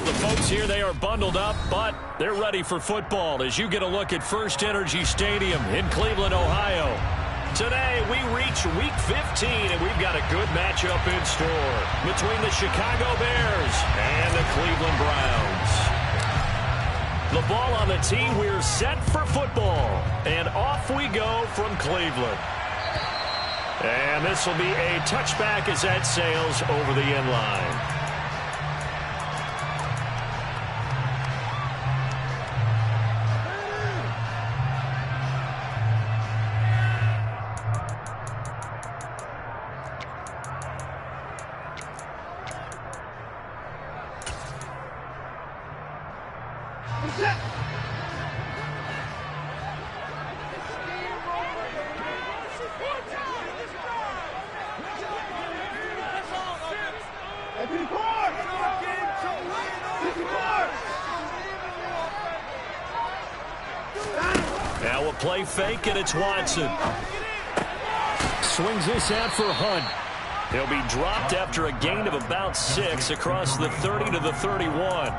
the folks here, they are bundled up, but they're ready for football as you get a look at First Energy Stadium in Cleveland, Ohio. Today, we reach Week 15, and we've got a good matchup in store between the Chicago Bears and the Cleveland Browns. The ball on the tee, we're set for football, and off we go from Cleveland. And this will be a touchback as that sails over the end line. Now a play fake, and it's Watson. Swings this out for Hunt. He'll be dropped after a gain of about 6 across the 30 to the 31.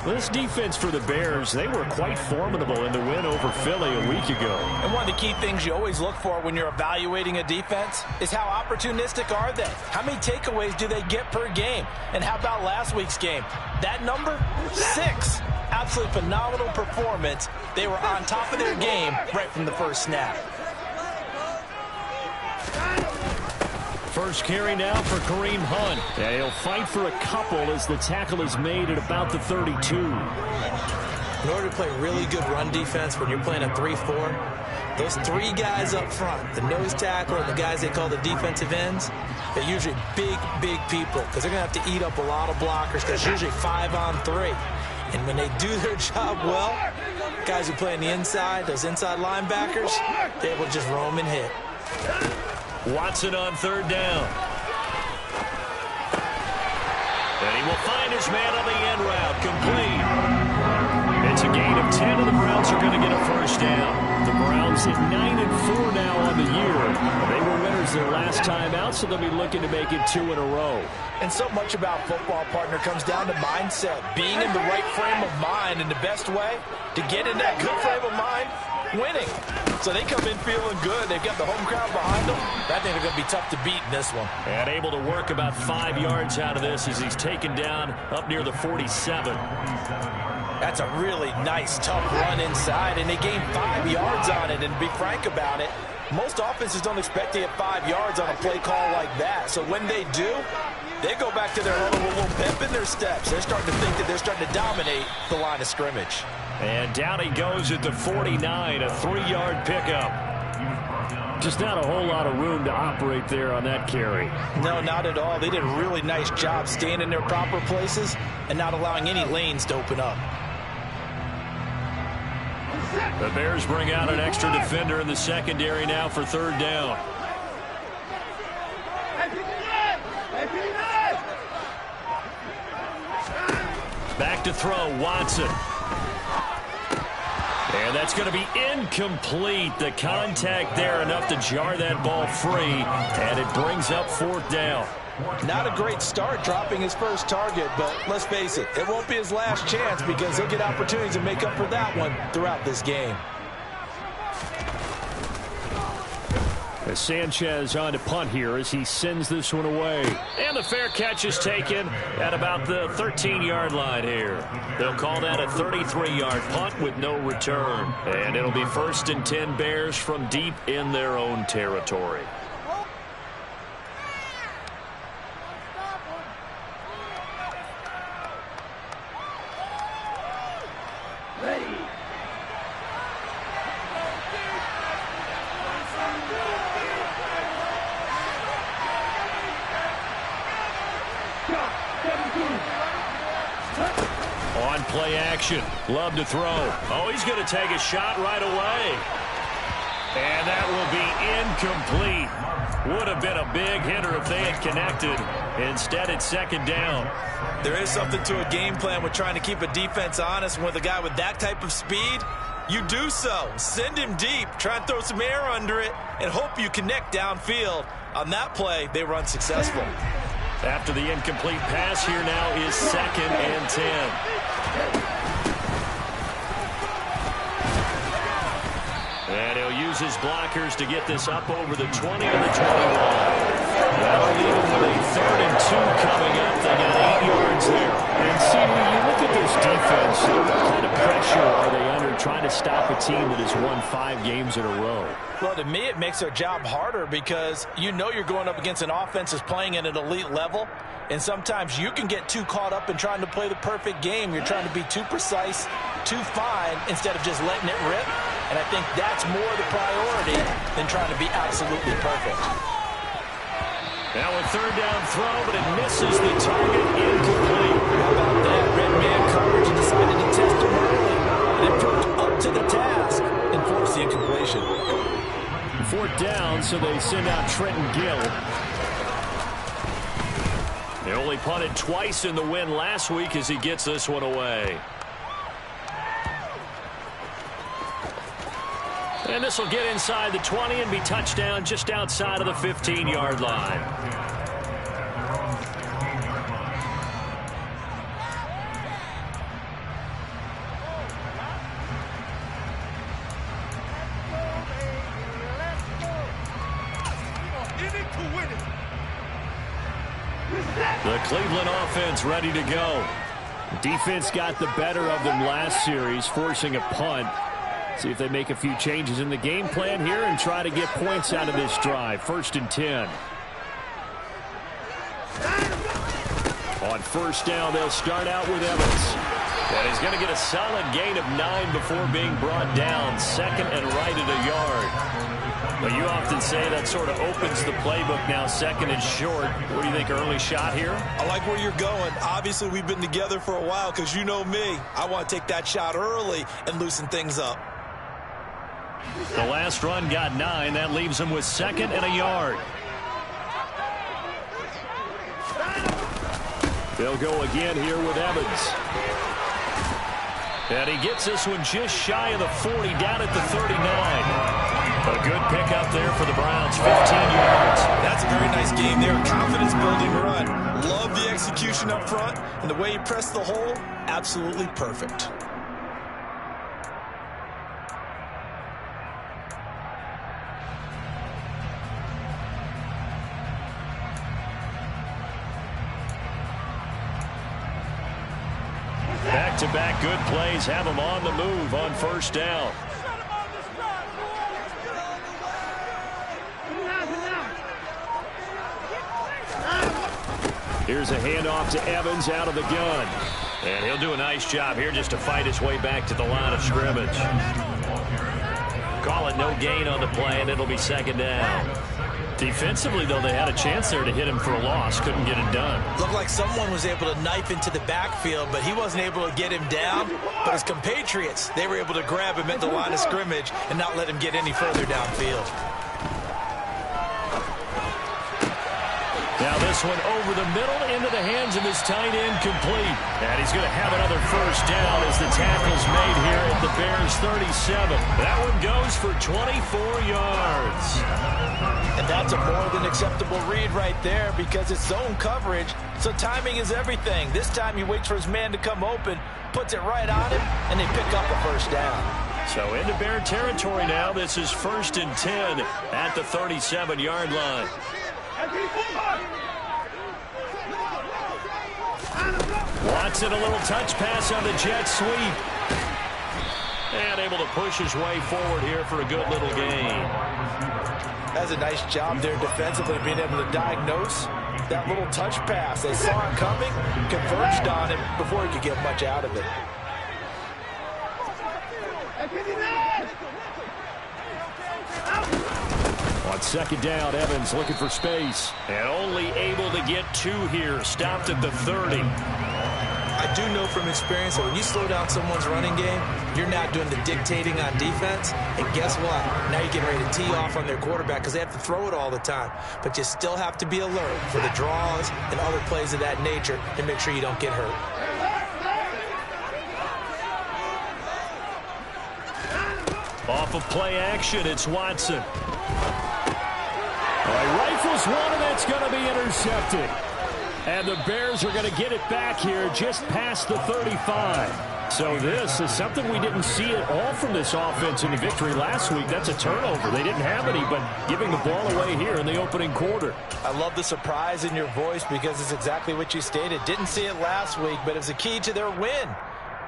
This defense for the Bears, they were quite formidable in the win over Philly a week ago. And one of the key things you always look for when you're evaluating a defense is how opportunistic are they? How many takeaways do they get per game? And how about last week's game? That number? 6. Absolutely phenomenal performance. They were on top of their game right from the first snap. First carry now for Kareem Hunt. Yeah, he'll fight for a couple as the tackle is made at about the 32. In order to play really good run defense when you're playing a 3-4, those 3 guys up front, the nose tackle and the guys they call the defensive ends, they're usually big people because they're going to have to eat up a lot of blockers because it's usually 5-on-3. And when they do their job well, guys who play on the inside, those inside linebackers, they will just roam and hit. Watson on third down. And he will find his man on the end route, complete. It's a gain of 10, and the Browns are going to get a first down. The Browns at 9-4 now on the year. They were winners their last time out, so they'll be looking to make it 2 in a row. And so much about football, partner, comes down to mindset. Being in the right frame of mind, and the best way to get in that good frame of mind, winning. So they come in feeling good. They've got the home crowd behind them. I think they're going to be tough to beat in this one. And able to work about 5 yards out of this as he's taken down up near the 47. That's a really nice, tough run inside, and they gained 5 yards on it. And to be frank about it, most offenses don't expect to get 5 yards on a play call like that. So when they do, they go back to their huddle with a little pep in their steps. They're starting to think that they're starting to dominate the line of scrimmage. And down he goes at the 49, a 3-yard pickup. Just not a whole lot of room to operate there on that carry. No, not at all. They did a really nice job staying in their proper places and not allowing any lanes to open up. The Bears bring out an extra defender in the secondary now for third down. Back to throw, Watson. And that's going to be incomplete. The contact there enough to jar that ball free, and it brings up fourth down. Not a great start dropping his first target, but let's face it, it won't be his last chance because he'll get opportunities to make up for that one throughout this game. As Sanchez on to punt here as he sends this one away. And the fair catch is taken at about the 13-yard line here. They'll call that a 33-yard punt with no return. And it'll be 1st and 10 Bears from deep in their own territory. On play action. Love to throw. Oh, he's going to take a shot right away. And that will be incomplete. Would have been a big hitter if they had connected. Instead, it's second down. There is something to a game plan with trying to keep a defense honest. And with a guy with that type of speed, you do so. Send him deep. Try and throw some air under it and hope you connect downfield. On that play, they were unsuccessful. After the incomplete pass, here now is 2nd and 10. And he'll use his blockers to get this up over the 20 and the 21. That'll leave him with a 3rd and 2 coming up. They got 8 yards there. And see, when you look at this defense, what kind of pressure are they under trying to stop a team that has won 5 games in a row? Well, to me, it makes their job harder because you know you're going up against an offense that's playing at an elite level. And sometimes you can get too caught up in trying to play the perfect game. You're trying to be too precise, too fine, instead of just letting it rip. And I think that's more the priority than trying to be absolutely perfect. Now a 3rd down throw, but it misses the target, incomplete. How about that? Red man coverage and decided to test him early. And it proved up to the task and forced the incompletion. 4th down, so they send out Trenton Gill. They only punted twice in the win last week as he gets this one away. And this will get inside the 20 and be touchdown just outside of the 15-yard line. The Cleveland offense ready to go. Defense got the better of them last series, forcing a punt. See if they make a few changes in the game plan here and try to get points out of this drive. 1st and 10. On 1st down, they'll start out with Evans. And he's going to get a solid gain of 9 before being brought down. 2nd and right at a yard. But you often say that sort of opens the playbook now, 2nd and short. What do you think, early shot here? I like where you're going. Obviously, we've been together for a while because you know me. I want to take that shot early and loosen things up. The last run got 9. That leaves him with 2nd and a yard. They'll go again here with Evans. And he gets this one just shy of the 40, down at the 39. A good pickup there for the Browns, 15 yards. That's a very nice game there, a confidence-building run. Love the execution up front, and the way he pressed the hole, absolutely perfect. Back-to-back good plays have him on the move on 1st down. Here's a handoff to Evans out of the gun. And he'll do a nice job here just to fight his way back to the line of scrimmage. Call it no gain on the play, and it'll be 2nd down. Defensively, though, they had a chance there to hit him for a loss. Couldn't get it done. Looked like someone was able to knife into the backfield, but he wasn't able to get him down. But his compatriots, they were able to grab him at the line of scrimmage and not let him get any further downfield. Now this one over the middle into the hands of his tight end, complete. And he's going to have another 1st down as the tackle's made here at the Bears 37. That one goes for 24 yards. And that's a more than acceptable read right there because it's zone coverage, so timing is everything. This time he waits for his man to come open, puts it right on him, and they pick up a 1st down. So into Bear territory now. This is 1st and 10 at the 37-yard line. Watson, a little touch pass on the jet sweep. And able to push his way forward here for a good little gain. That's a nice job there defensively, being able to diagnose that little touch pass. They saw it coming, converged on him before he could get much out of it. On 2nd down, Evans looking for space. And only able to get 2 here. Stopped at the 30. I do know from experience that when you slow down someone's running game, you're not doing the dictating on defense. And guess what? Now you're getting ready to tee off on their quarterback because they have to throw it all the time. But you still have to be alert for the draws and other plays of that nature to make sure you don't get hurt. Off of play action, it's Watson. All right, rifles one, and that's going to be intercepted. And the Bears are going to get it back here just past the 35. So this is something we didn't see at all from this offense in the victory last week. That's a turnover. They didn't have any, but giving the ball away here in the opening quarter. I love the surprise in your voice because it's exactly what you stated. Didn't see it last week, but it's a key to their win.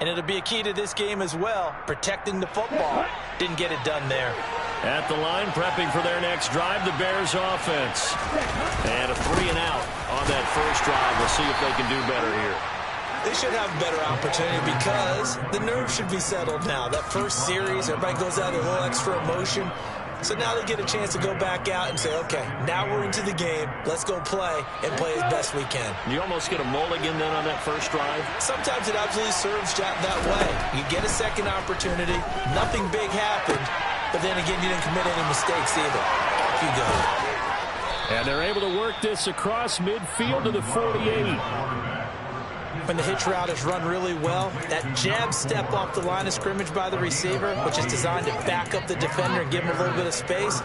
And it'll be a key to this game as well, protecting the football. Didn't get it done there. At the line, prepping for their next drive, the Bears offense. And a 3-and-out on that first drive. We'll see if they can do better here. They should have a better opportunity because the nerves should be settled now. That first series, everybody goes out with a little extra emotion. So now they get a chance to go back out and say, okay, now we're into the game. Let's go play and play as best we can. You almost get a mulligan then on that first drive? Sometimes it absolutely serves that way. You get a second opportunity. Nothing big happened. But then again, you didn't commit any mistakes either. Off you go. And they're able to work this across midfield to the 48. When the hitch route is run really well, that jab step off the line of scrimmage by the receiver, which is designed to back up the defender and give him a little bit of space,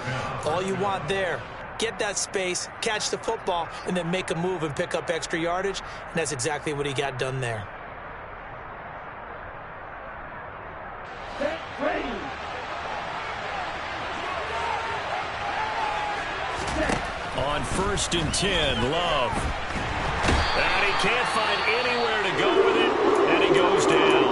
all you want there, get that space, catch the football, and then make a move and pick up extra yardage, and that's exactly what he got done there. On 1st and 10, Love. And he can't find anywhere to go with it, and he goes down.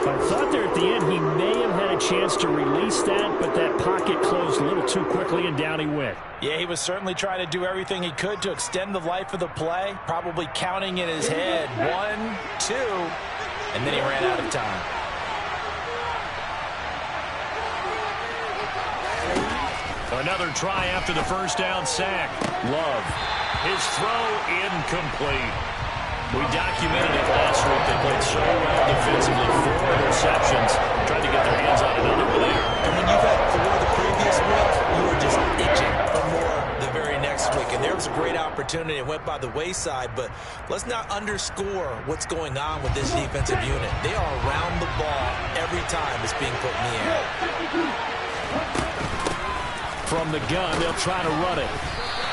I thought there at the end he may have had a chance to release that, but that pocket closed a little too quickly, and down he went. Yeah, he was certainly trying to do everything he could to extend the life of the play, probably counting in his head 1, 2, and then he ran out of time. Another try after the first down sack. Love. His throw incomplete. We documented it last week. They played so well defensively. 4 interceptions. Tried to get their hands on another one there. And when you've had 4 the previous week, you were just itching for more the very next week. And there was a great opportunity. It went by the wayside. But let's not underscore what's going on with this defensive unit. They are around the ball every time it's being put in the air. From the gun, they'll try to run it.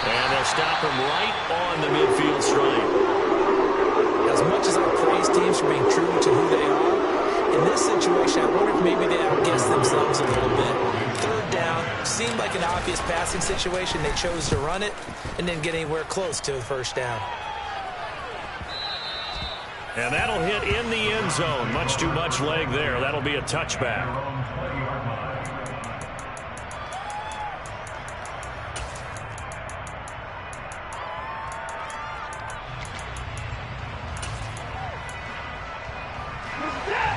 And they'll stop him right on the midfield stripe. As much as I praise teams for being true to who they are, in this situation, I wonder if maybe they outguessed themselves a little bit. 3rd down, seemed like an obvious passing situation. They chose to run it and didn't get anywhere close to the 1st down. And that'll hit in the end zone. Much too much leg there. That'll be a touchback.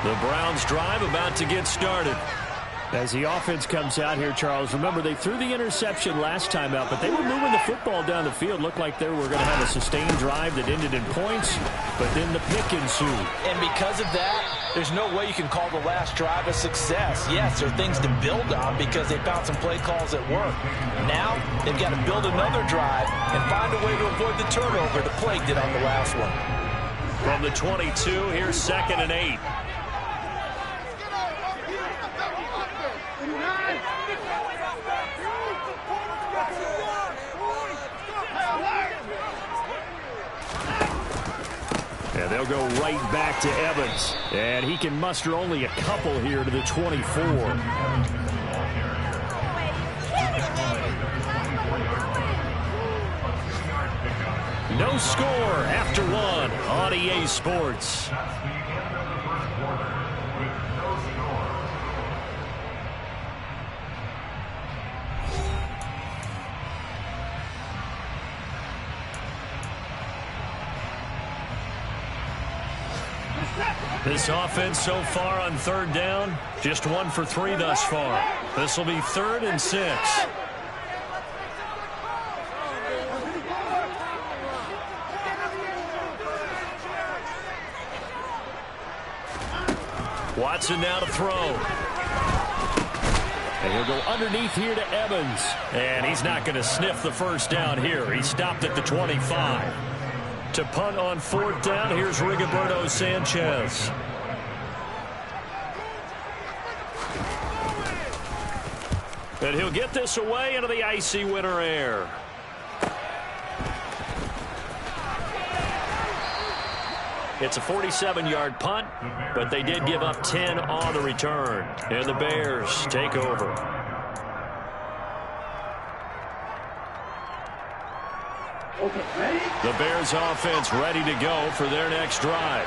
The Browns drive about to get started. As the offense comes out here, Charles, remember they threw the interception last time out, but they were moving the football down the field. Looked like they were going to have a sustained drive that ended in points, but then the pick ensued. And because of that, there's no way you can call the last drive a success. Yes, there are things to build on because they found some play calls that work. Now, they've got to build another drive and find a way to avoid the turnover the plague did on the last one. From the 22, here's 2nd and 8. And they'll go right back to Evans. And he can muster only a couple here to the 24. No score after 1 on EA Sports. This offense so far on 3rd down, just 1 for 3 thus far. This will be 3rd and 6. Watson now to throw. And he'll go underneath here to Evans. And he's not going to sniff the first down here. He stopped at the 25. To punt on 4th down, here's Rigoberto Sanchez. And he'll get this away into the icy winter air. It's a 47-yard punt, but they did give up 10 on the return. And the Bears take over. The Bears offense ready to go for their next drive.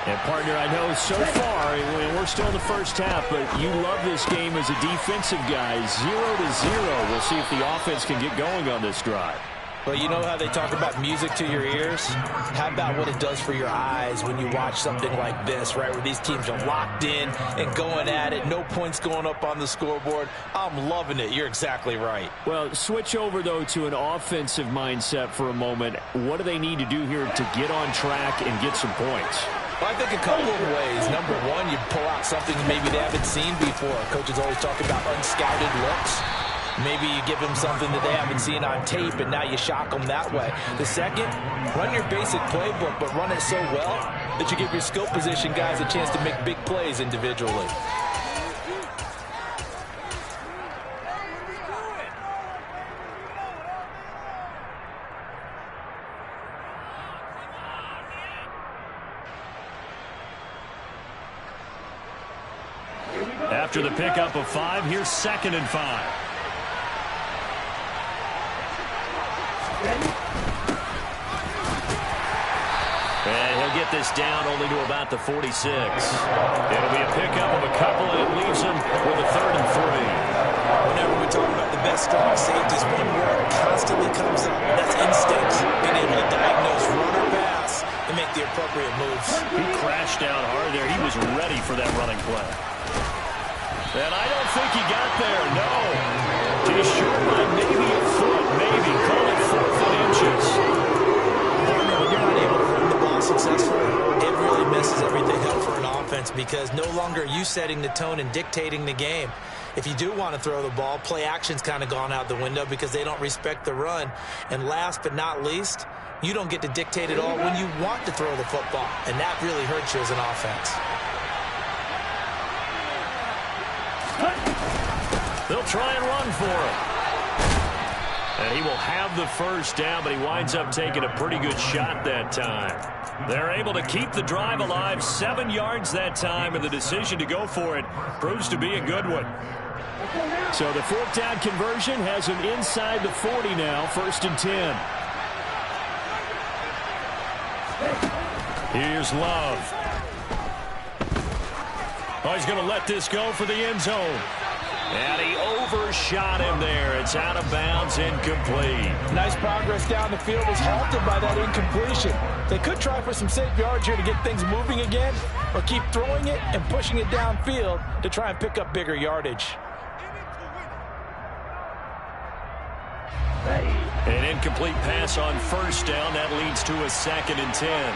And, partner, I know so far, we're still in the first half, but you love this game as a defensive guy. 0-0. We'll see if the offense can get going on this drive. Well, you know how they talk about music to your ears? How about what it does for your eyes when you watch something like this, right, where these teams are locked in and going at it, no points going up on the scoreboard? I'm loving it. You're exactly right. Well, switch over, though, to an offensive mindset for a moment. What do they need to do here to get on track and get some points? Well, I think a couple of ways. Number one, you pull out something maybe they haven't seen before. Coaches always talk about unscouted looks. Maybe you give them something that they haven't seen on tape, and now you shock them that way. The second, run your basic playbook, but run it so well that you give your skill position guys a chance to make big plays individually. After the pickup of 5, here's 2nd and 5. And he'll get this down only to about the 46. It'll be a pickup of a couple, and it leaves him with a 3rd and 3. Whenever we talk about the best strong safeties, one word constantly comes up. That's instincts. Being able to diagnose run or pass and make the appropriate moves. He crashed down hard there. He was ready for that running play. And I don't think he got there, no. He's short by maybe a foot, maybe. Call it 4th and inches. Partner, when you're not able to run the ball successfully, it really messes everything up for an offense because no longer are you setting the tone and dictating the game. If you do want to throw the ball, play action's kind of gone out the window because they don't respect the run. And last but not least, you don't get to dictate it all when you want to throw the football. And that really hurts you as an offense. They'll try and run for it. And he will have the first down, but he winds up taking a pretty good shot that time. They're able to keep the drive alive, 7 yards that time, and the decision to go for it proves to be a good one. So the 4th down conversion has him inside the 40 now, 1st and 10. Here's Love. Oh, he's going to let this go for the end zone. And he overshot him there. It's out of bounds, incomplete. Nice progress down the field was halted by that incompletion. They could try for some safe yards here to get things moving again, or keep throwing it and pushing it downfield to try and pick up bigger yardage. An incomplete pass on 1st down. That leads to a 2nd and 10.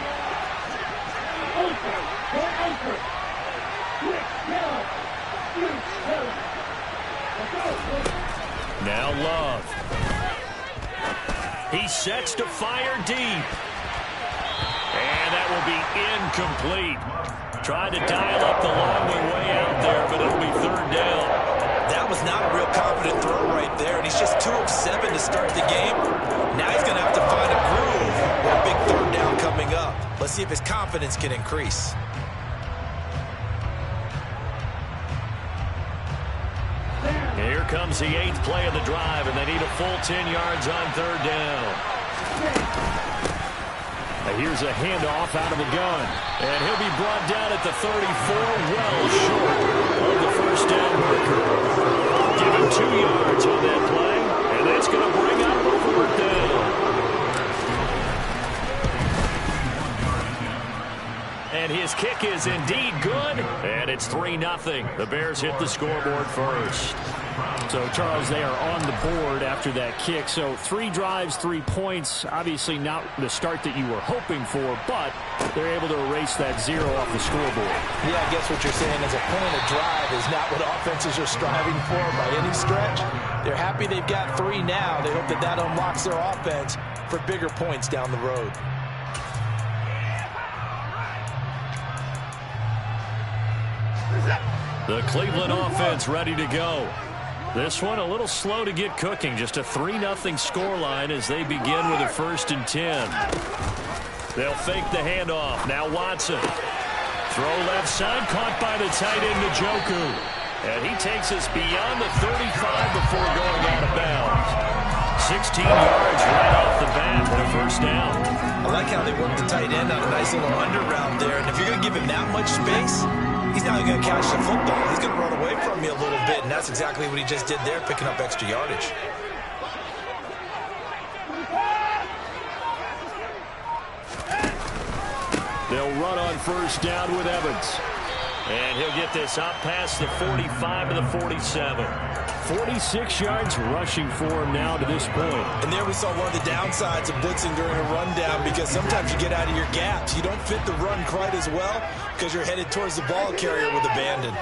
Now Love. He sets to fire deep. And that will be incomplete. Tried to dial up the long way out there, but it'll be 3rd down. That was not a real confident throw right there, and he's just 2 of 7 to start the game. Now he's going to have to find a groove with a big 3rd down coming up. Let's see if his confidence can increase. Here comes the 8th play of the drive, and they need a full 10 yards on 3rd down. Here's a handoff out of the gun, and he'll be brought down at the 34, well short of the 1st down marker. Give him 2 yards on that play, and that's going to bring up a 4th down. And his kick is indeed good, and it's 3-0. The Bears hit the scoreboard first. So, Charles, they are on the board after that kick. So 3 drives, 3 points. Obviously not the start that you were hoping for, but they're able to erase that 0 off the scoreboard. Yeah, I guess what you're saying is a point of drive is not what offenses are striving for by any stretch. They're happy they've got 3 now. They hope that that unlocks their offense for bigger points down the road. The Cleveland offense ready to go. This one a little slow to get cooking. Just a 3-0 scoreline as they begin with a 1st and 10. They'll fake the handoff. Now Watson. Throw left side, caught by the tight end, Njoku. And he takes us beyond the 35 before going out of bounds. 16 yards right off the bat and a first down. I like how they work the tight end on a nice little under route there. And if you're going to give him that much space, he's not going to catch the football. He's going to run away from you a little bit, and that's exactly what he just did there, picking up extra yardage. They'll run on first down with Evans. And he'll get this up past the 45 to the 47. 46 yards rushing for him now to this point. And there we saw one of the downsides of blitzing during a rundown, because sometimes you get out of your gaps. You don't fit the run quite as well because you're headed towards the ball carrier with abandon.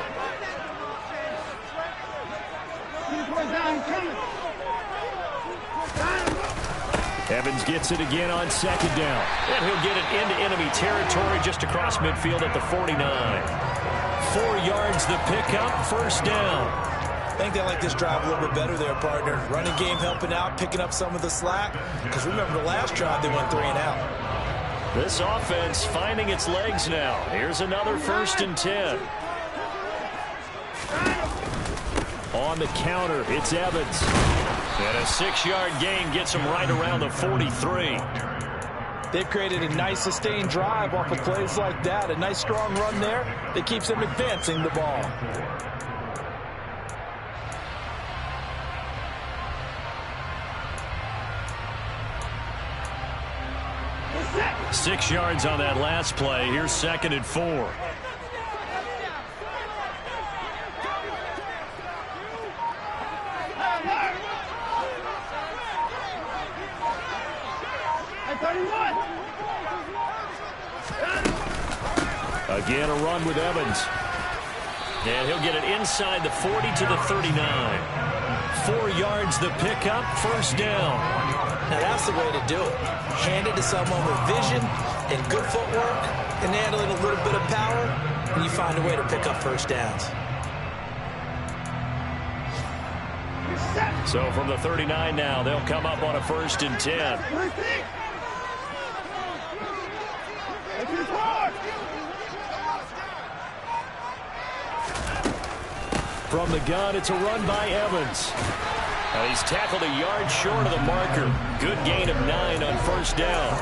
Evans gets it again on second down. And he'll get it into enemy territory just across midfield at the 49. 4 yards the pickup, first down. I think they like this drive a little bit better there, partner. Running game helping out, picking up some of the slack. Because remember, the last drive they went 3 and out. This offense finding its legs now. Here's another 1st and 10. On the counter, it's Evans. And a 6-yard gain gets him right around the 43. They've created a nice sustained drive off of plays like that. A nice strong run there that keeps them advancing the ball. Six yards on that last play. Here's 2nd and 4. Again, a run with Evans. And he'll get it inside the 40 to the 39. 4 yards the pickup, first down. Now that's the way to do it. Hand it to someone with vision and good footwork, and handle it a little bit of power, and you find a way to pick up first downs. So from the 39 now, they'll come up on a 1st and 10. From the gun, it's a run by Evans. He's tackled a yard short of the marker. Good gain of 9 on first down.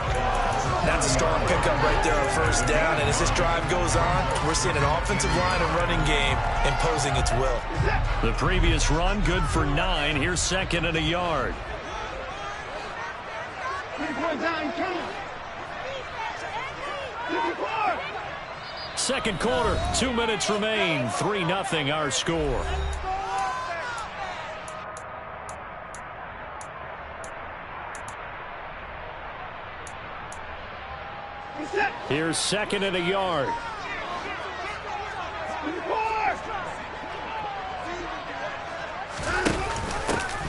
That's a strong pickup right there on first down. And as this drive goes on, we're seeing an offensive line and running game imposing its will. The previous run, good for 9. Here's 2nd and a yard. Second quarter, 2 minutes remain. 3-0 our score. Here's 2nd and a yard.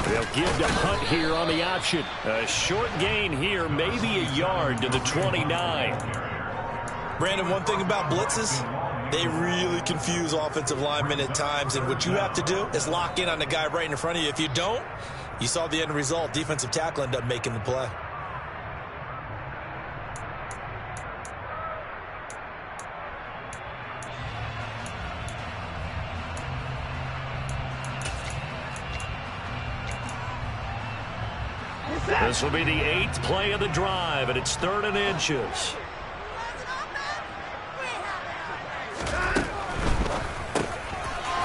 They'll give to Hunt here on the option. A short gain here, maybe a yard to the 29. Brandon, one thing about blitzes, they really confuse offensive linemen at times, and what you have to do is lock in on the guy right in front of you. If you don't, you saw the end result. Defensive tackle ended up making the play. This will be the 8th play of the drive, and it's 3rd and inches.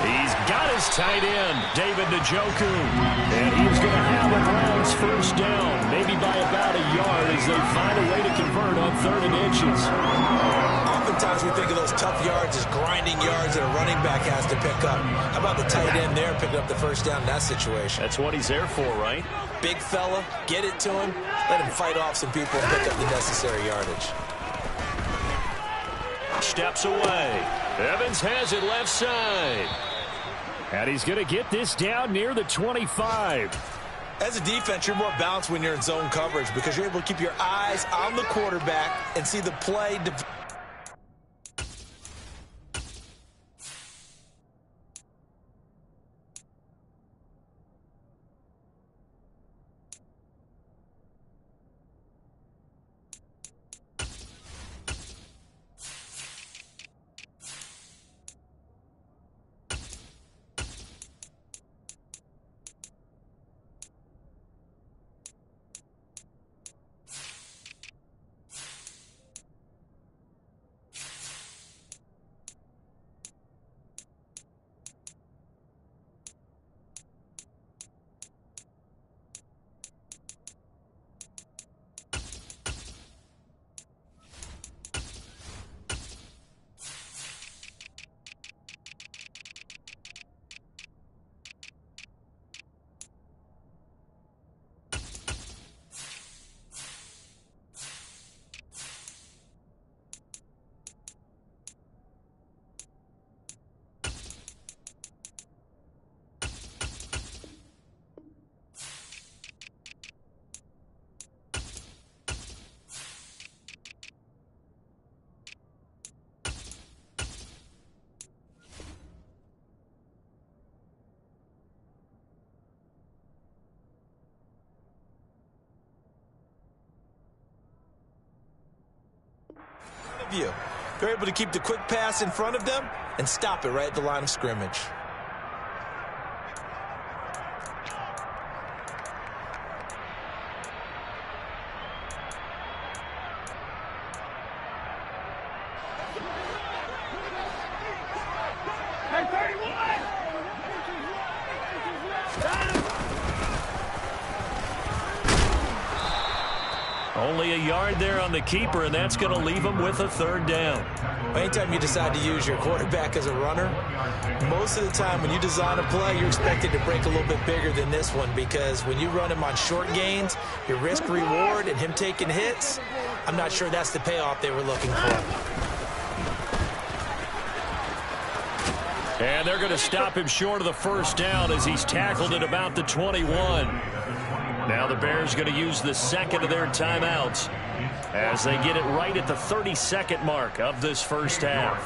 He's got his tight end, David Njoku. And he's going to have a Browns first down, maybe by about a yard as they find a way to convert on 3rd and inches. Oftentimes we think of those tough yards as grinding yards that a running back has to pick up. How about the tight end there picking up the first down in that situation? That's what he's there for, right? Big fella, get it to him, let him fight off some people and pick up the necessary yardage. Steps away. Evans has it left side. And he's going to get this down near the 25. As a defense, you're more balanced when you're in zone coverage because you're able to keep your eyes on the quarterback and see the play. of you. They're able to keep the quick pass in front of them and stop it right at the line of scrimmage. Only a yard there on the keeper, and that's going to leave him with a third down. Anytime you decide to use your quarterback as a runner, most of the time when you design a play, you're expected to break a little bit bigger than this one, because when you run him on short gains, your risk-reward and him taking hits, I'm not sure that's the payoff they were looking for. And they're going to stop him short of the first down as he's tackled at about the 21. Now the Bears going to use the second of their timeouts as they get it right at the 30-second mark of this first half.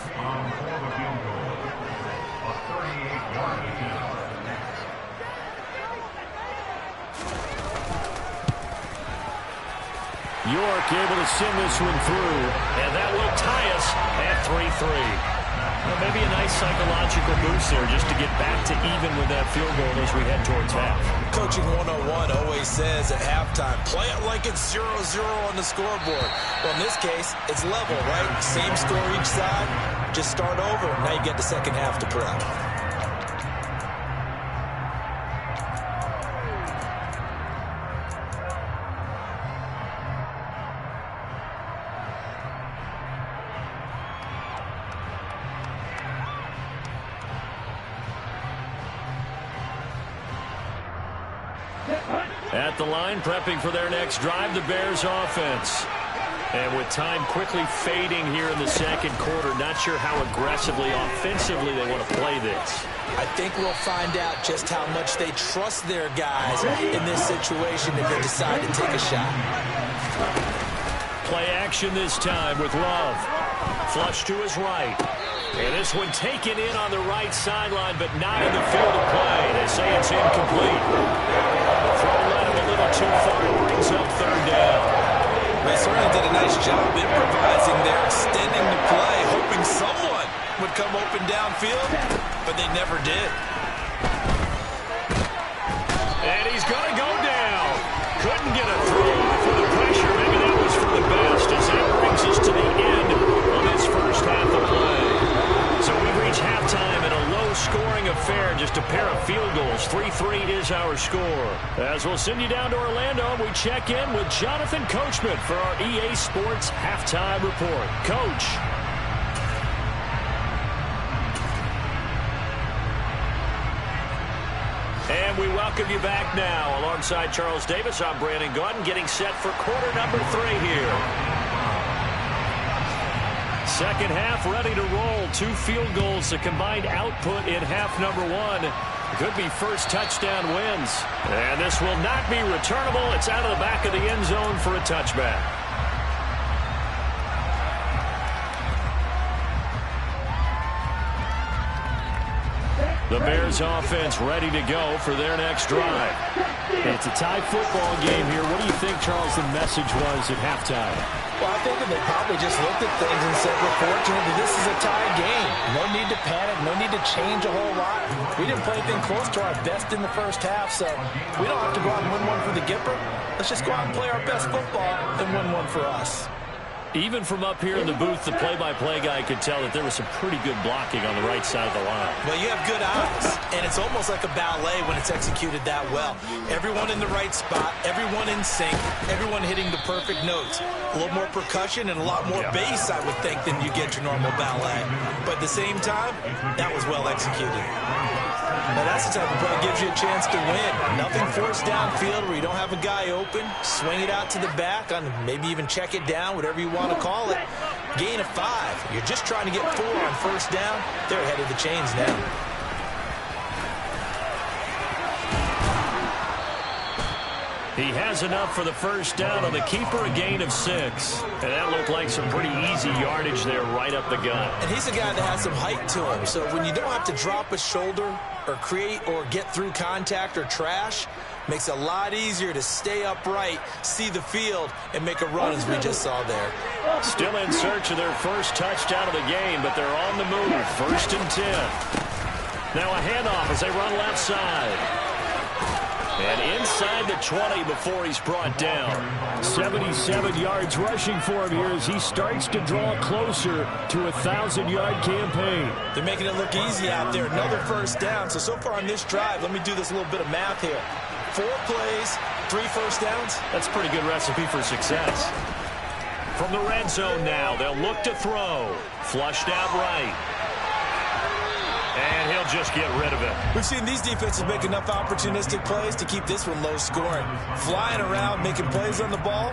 York able to send this one through, and that will tie us at 3-3. Well, maybe a nice psychological boost there just to get back to even with that field goal as we head towards half. Coaching 101 always says at halftime, play it like it's 0-0 on the scoreboard. Well, in this case, it's level, right? Same score each side. Just start over. Now you get the second half to play. At the line, prepping for their next drive, the Bears offense. And with time quickly fading here in the second quarter, not sure how aggressively, offensively they want to play this. I think we'll find out just how much they trust their guys in this situation if they decide to take a shot. Play action this time with Love. Flush to his right. And this one taken in on the right sideline, but not in the field of play. They say it's incomplete. The throw led him a little too far. It brings up third down. They certainly did a nice job improvising there, extending the play, hoping someone would come open downfield, but they never did. And he's going to go down. Couldn't get a throw off with the pressure. Maybe that was for the best, as that brings us to the end of this first half of play. So we've reached halftime in a low-scoring affair, just a pair of field goals. 3-3 is our score. As we'll send you down to Orlando, we check in with Jonathan Coachman for our EA Sports Halftime Report. Coach. And we welcome you back now. Alongside Charles Davis, I'm Brandon Gaudin, getting set for quarter number 3 here. Second half ready to roll. 2 field goals, the combined output in half number 1. Could be first touchdown wins. And this will not be returnable. It's out of the back of the end zone for a touchback. The Bears offense ready to go for their next drive. It's a tie football game here. What do you think, Charles, the message was at halftime? Well, I think that they probably just looked at things and said, we're fortunate that this is a tie game. No need to panic. No need to change a whole lot. We didn't play anything close to our best in the first half, so we don't have to go out and win one for the Gipper. Let's just go out and play our best football and win one for us. Even from up here in the booth, the play-by-play guy could tell that there was some pretty good blocking on the right side of the line. Well, you have good eyes, and it's almost like a ballet when it's executed that well. Everyone in the right spot, everyone in sync, everyone hitting the perfect notes. A little more percussion and a lot more bass, I would think, than you get your normal ballet. But at the same time, that was well executed. Now, that's the type of play that gives you a chance to win. Nothing forced downfield where you don't have a guy open. Swing it out to the back, on maybe even check it down, whatever you want to call it. Gain of 5. You're just trying to get 4 on first down. They're ahead of the chains now. He has enough for the first down on the keeper, a gain of 6. And that looked like some pretty easy yardage there right up the gut. And he's a guy that has some height to him. So when you don't have to drop a shoulder or create or get through contact or trash, makes it a lot easier to stay upright, see the field, and make a run as we just saw there. Still in search of their first touchdown of the game, but they're on the move. 1st and 10. Now a handoff as they run left side. And inside the 20 before he's brought down. 77 yards rushing for him here as he starts to draw closer to a 1,000-yard campaign. They're making it look easy out there. Another first down. So far on this drive, let me do this little bit of math here. 4 plays, 3 first downs. That's a pretty good recipe for success. From the red zone now, they'll look to throw. Flushed out right. And he'll just get rid of it. We've seen these defenses make enough opportunistic plays to keep this one low scoring. Flying around, making plays on the ball,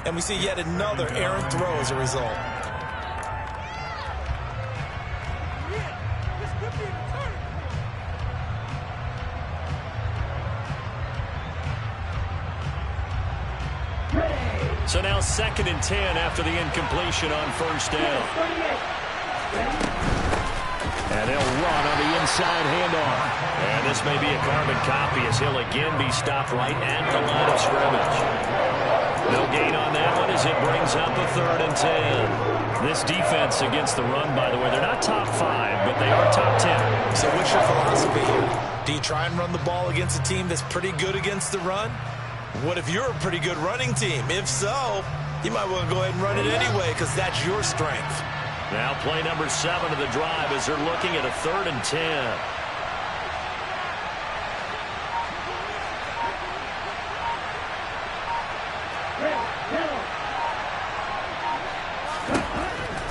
and we see yet another errant throw as a result. So now 2nd and 10 after the incompletion on first down. And they'll run on the inside handoff. And this may be a carbon copy as he'll again be stopped right at the line of scrimmage. No gain on that one as it brings up a 3rd and 10. This defense against the run, by the way, they're not top 5, but they are top 10. So what's your philosophy here? Do you try and run the ball against a team that's pretty good against the run? What if you're a pretty good running team? If so, you might want to go ahead and run it anyway because that's your strength. Now play number 7 of the drive as they're looking at a 3rd and 10.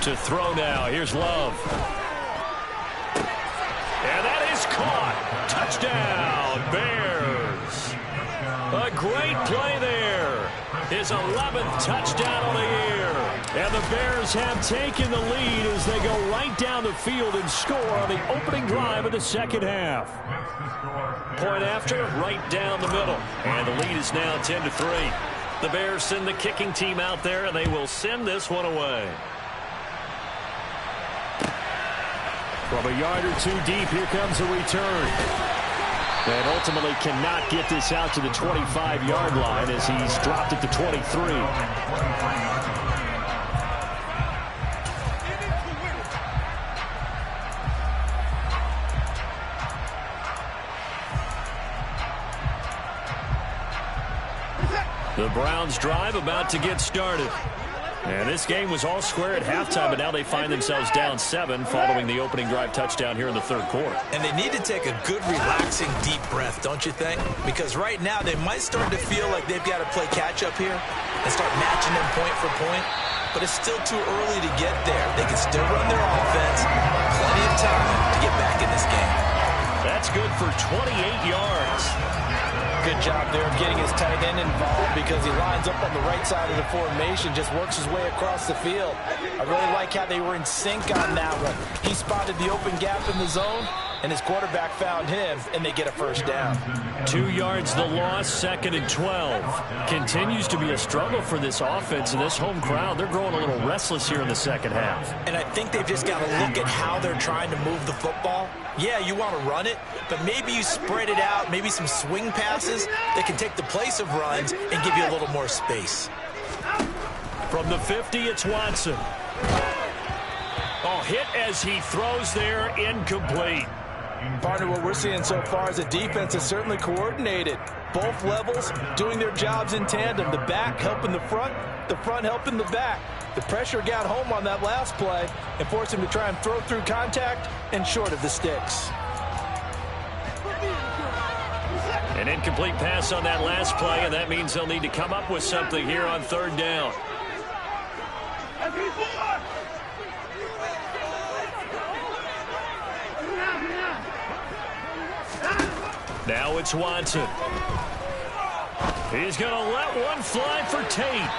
To throw now, here's Love. And that is caught. Touchdown, Bears. A great play there. His 11th touchdown on the year. And the Bears have taken the lead as they go right down the field and score on the opening drive of the second half. Point after, right down the middle. And the lead is now 10-3. The Bears send the kicking team out there, and they will send this one away. From a yard or 2 deep, here comes a return. And ultimately cannot get this out to the 25-yard line as he's dropped at the 23. The Browns drive about to get started. And this game was all square at halftime, but now they find themselves down 7 following the opening drive touchdown here in the 3rd quarter. And they need to take a good, relaxing, deep breath, don't you think? Because right now they might start to feel like they've got to play catch-up here and start matching them point for point. But it's still too early to get there. They can still run their offense. Plenty of time to get back in this game. That's good for 28 yards. Good job there of getting his tight end involved because he lines up on the right side of the formation, just works his way across the field. I really like how they were in sync on that one. He spotted the open gap in the zone, and his quarterback found him, and they get a first down. 2 yards the loss, 2nd and 12. Continues to be a struggle for this offense and this home crowd. They're growing a little restless here in the second half. And I think they've just got to look at how they're trying to move the football. Yeah, you want to run it, but maybe you spread it out, maybe some swing passes that can take the place of runs and give you a little more space. From the 50, it's Watson. Oh, hit as he throws there, incomplete. Partner, what we're seeing so far is the defense is certainly coordinated. Both levels doing their jobs in tandem. The back helping the front helping the back. The pressure got home on that last play and forced him to try and throw through contact and short of the sticks. An incomplete pass on that last play, and that means they'll need to come up with something here on 3rd down. Now it's Watson. He's going to let one fly for Tate.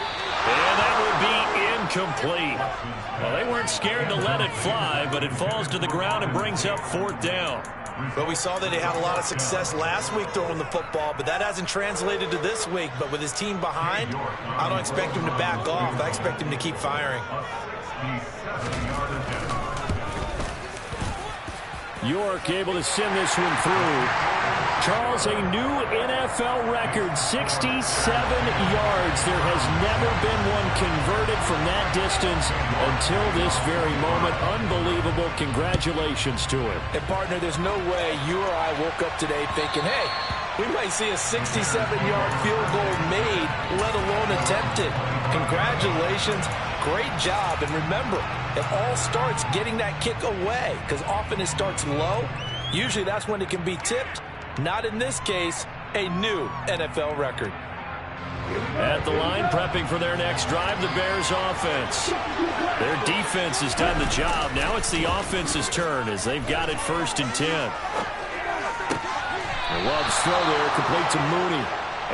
And that will be incomplete. Well, they weren't scared to let it fly, but it falls to the ground and brings up 4th down. Well, we saw that he had a lot of success last week throwing the football, but that hasn't translated to this week. But with his team behind, I don't expect him to back off. I expect him to keep firing. York able to send this one through. Charles, a new NFL record, 67 yards. There has never been one converted from that distance until this very moment. Unbelievable. Congratulations to him. And, partner, there's no way you or I woke up today thinking, hey, we might see a 67-yard field goal made, let alone attempted. Congratulations. Great job. And remember, it all starts getting that kick away, because often it starts low. Usually that's when it can be tipped. Not in this case, a new NFL record. At the line, prepping for their next drive, the Bears offense. Their defense has done the job. Now it's the offense's turn as they've got it 1st and 10. Love's throw there, complete to Mooney.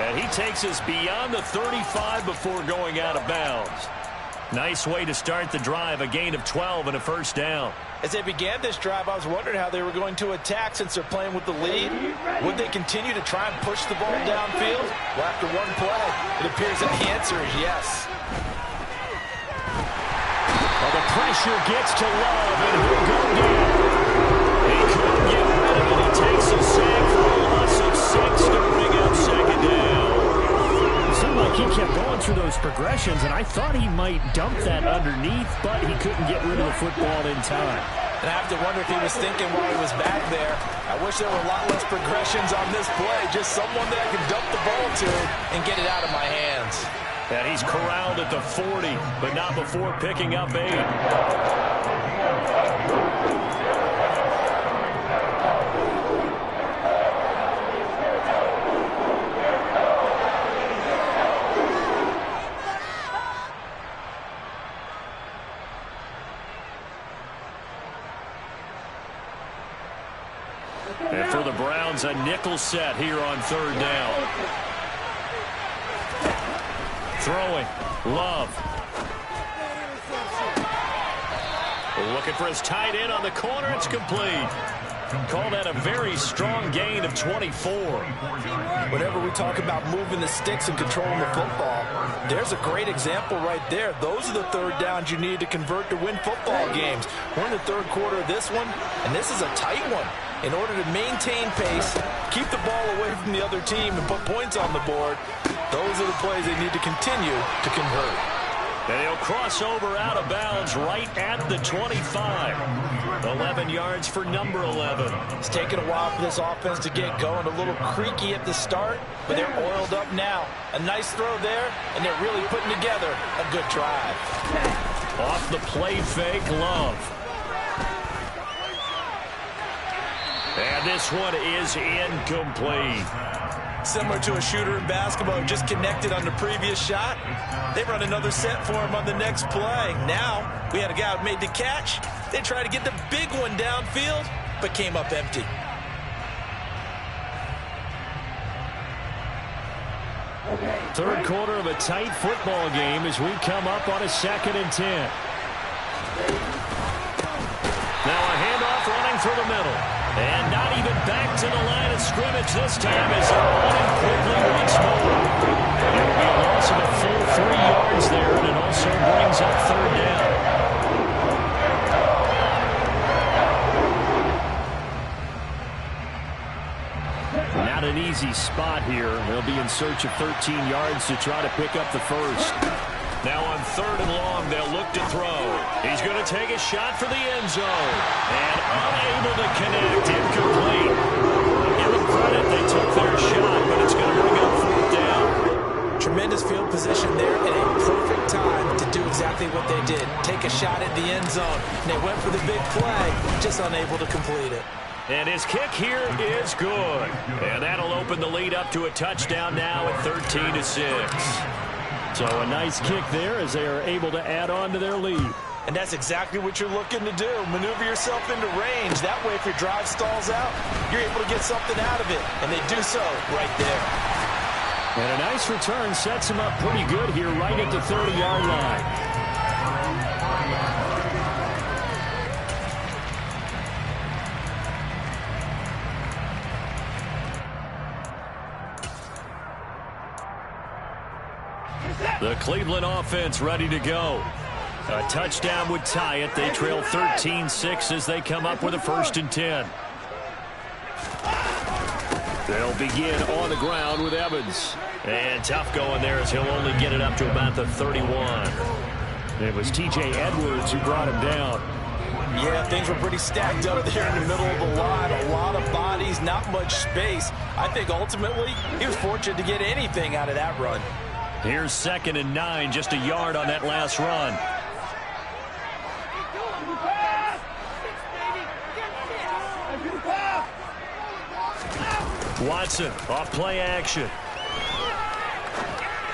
And he takes us beyond the 35 before going out of bounds. Nice way to start the drive, a gain of 12 and a 1st down. As they began this drive, I was wondering how they were going to attack since they're playing with the lead. Would they continue to try and push the ball downfield? Well, after one play, it appears that the answer is yes. Well, the pressure gets to Love, and he'll go down. He couldn't get rid of it. He takes a sack for a loss of 6 to bring up 2nd down. It seemed like he kept going through those progressions, and I thought he might dump that underneath, but he couldn't get rid of the football in time. And I have to wonder if he was thinking while he was back there, I wish there were a lot less progressions on this play, just someone that I could dump the ball to and get it out of my hands. And he's corralled at the 40, but not before picking up 8. And for the Browns, a nickel set here on 3rd down. Throwing, Love. Looking for his tight end on the corner. It's complete. Call that a very strong gain of 24. Whenever we talk about moving the sticks and controlling the football, there's a great example right there. Those are the 3rd downs you need to convert to win football games. We're in the 3rd quarter of this one, and this is a tight one. In order to maintain pace, keep the ball away from the other team, and put points on the board, those are the plays they need to continue to convert. And he'll cross over out of bounds right at the 25. 11 yards for number 11. It's taken a while for this offense to get going. A little creaky at the start, but they're oiled up now. A nice throw there, and they're really putting together a good drive. Off the play fake, Love. And this one is incomplete. Similar to a shooter in basketball who just connected on the previous shot. They run another set for him on the next play. Now, we had a guy who made the catch. They tried to get the big one downfield, but came up empty. Third quarter of a tight football game as we come up on a 2nd and 10. Now a handoff running through the middle. And not even back to the line of scrimmage this time as they're running quickly once more. It will be a loss of a full 3 yards there, and it also brings up 3rd down. Not an easy spot here. They'll be in search of 13 yards to try to pick up the 1st. Now on 3rd and long, they'll look to throw. He's going to take a shot for the end zone. And unable to connect. Incomplete. Give them credit. They took their shot, but it's going to bring up 4th down. Tremendous field position there at a perfect time to do exactly what they did. Take a shot at the end zone. And they went for the big play, just unable to complete it. And his kick here is good. And that'll open the lead up to a touchdown now at 13-6. So a nice kick there as they are able to add on to their lead. And that's exactly what you're looking to do. Maneuver yourself into range. That way, if your drive stalls out, you're able to get something out of it. And they do so right there. And a nice return sets him up pretty good here right at the 30-yard line. The Cleveland offense ready to go. A touchdown would tie it. They trail 13-6 as they come up with a 1st and 10. They'll begin on the ground with Evans. And tough going there as he'll only get it up to about the 31. It was T.J. Edwards who brought him down. Yeah, things were pretty stacked up there in the middle of the line. A lot of bodies, not much space. I think ultimately he was fortunate to get anything out of that run. Here's 2nd and 9, just a yard on that last run. Watson off play action.